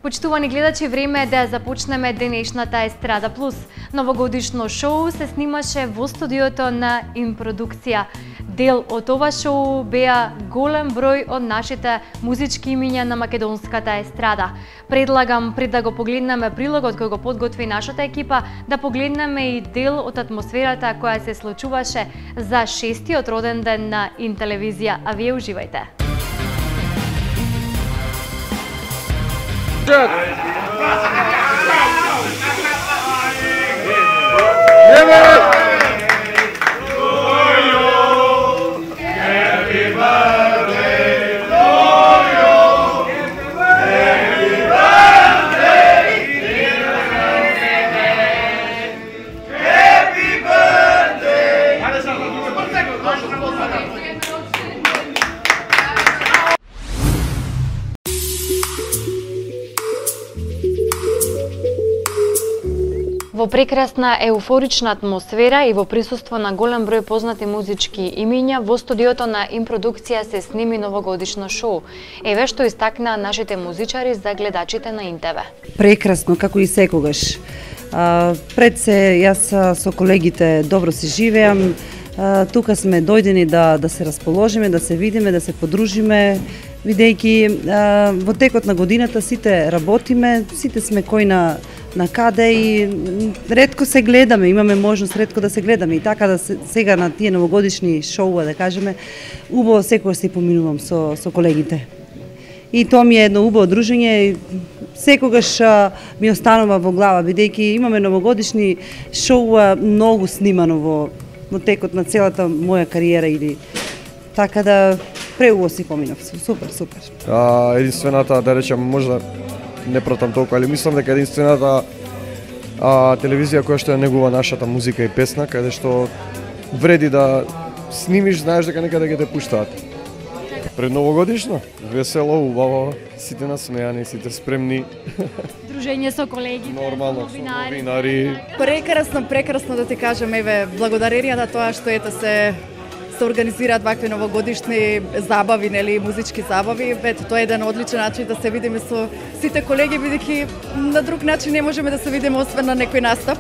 Почитувани гледачи, време е да започнеме денешната Естрада Плюс. Новогодишно шоу се снимаше во студиото на Импродукција. Дел од ова шоу беа голем број од нашите музички имиња на македонската естрада. Предлагам, пред да го погледнеме прилогот кој го подготви нашата екипа, да погледнеме и дел од атмосферата која се случуваше за 6-тиот роден ден на Интелевизија. А вие уживајте! Во прекрасна еуфорична атмосфера и во присуство на голем број познати музички имиња, во студиото на Импродукција се сними новогодишно шоу. Еве што истакнаа нашите музичари за гледачите на ИНТВ. Прекрасно, како и секогаш. Пред се, јас со колегите добро се живеам. Тука сме дојдени да се расположиме, да се видиме, да се подружиме, видејќи во текот на годината сите работиме, сите сме кој на каде и ретко се гледаме, имаме можност ретко да се гледаме и така да сега на тие новогодишни шоуа, да кажеме, убаво секогаш се поминувам со колегите. И тоа ми е едно убаво дружење, секогаш ми останува во глава, бидејќи имаме новогодишни шоуа многу снимано во текот на целата моја кариера или така да преубаво си поминав. Супер. Единствената, да речем, можда не пратам толку, али мислам дека единствената телевизија која што ја негува нашата музика и песна, каде што вреди да снимиш, знаеш дека некаде ќе те пуштаат. Пред новогодишно, весело, убаво, сите насмејани, сите спремни. Дружење со колегите, нормално, новинари. Прекрасно да ти кажам, еве, благодарение на тоа што се организираат вакви новогодишни забави, нели, музички забави. Ето, тоа е еден одличен начин да се видиме со сите колеги, бидејќи на друг начин не можеме да се видиме освен на некој настап.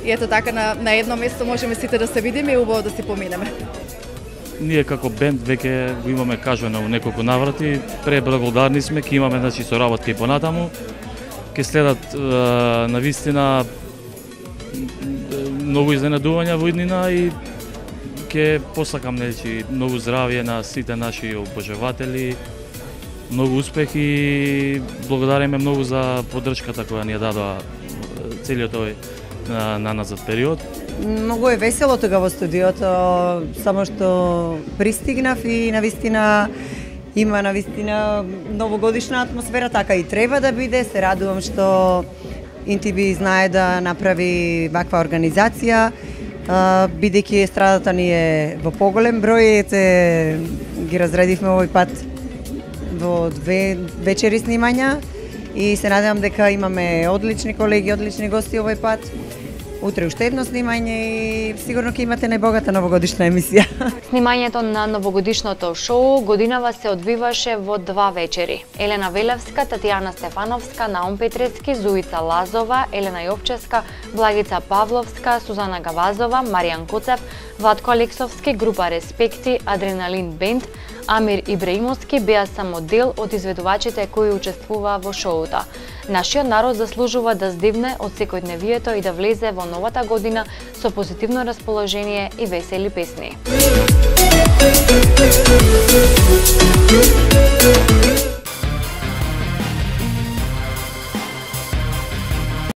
И ето така на едно место можеме сите да се видиме и убаво да си поминеме. Ние како бенд веќе го имаме кажано во неколку наврати, преблагодарни сме, ќе имаме соработка и понатаму. Ќе следат навистина многу изненадувања во иднина и ќе посакам многу здравје на сите наши обожаватели, многу успех и благодариме многу за поддршката која ни ја дадоа целиот овој назад период. Многу е весело тога во студиото, само што пристигнав и навистина има новогодишна атмосфера, така и треба да биде. Се радувам што ИНТВ знае да направи ваква организација, бидејќи естрадата ни е во поголем број, ги разредивме овој пат во 2 вечери снимања и се надевам дека имаме одлични колеги, одлични гости овој пат. Утре уште едно снимање и сигурно ќе имате најбогата новогодишна емисија. Снимањето на новогодишното шоу годинава се одвиваше во 2 вечери. Елена Велевска, Татјана Стефановска, Наум Петрески, Зуица Лазова, Елена Јовчевска, Благица Павловска, Сузана Гавазова, Маријан Куцев, Владко Алексовски, група Респекти, Адреналин Бенд, Амир Ибраимовски беа само дел од изведувачите кои учествуваа во шоуто. Нашиот народ заслужува да здивне од секојдневието и да влезе во новата година со позитивно расположение и весели песни.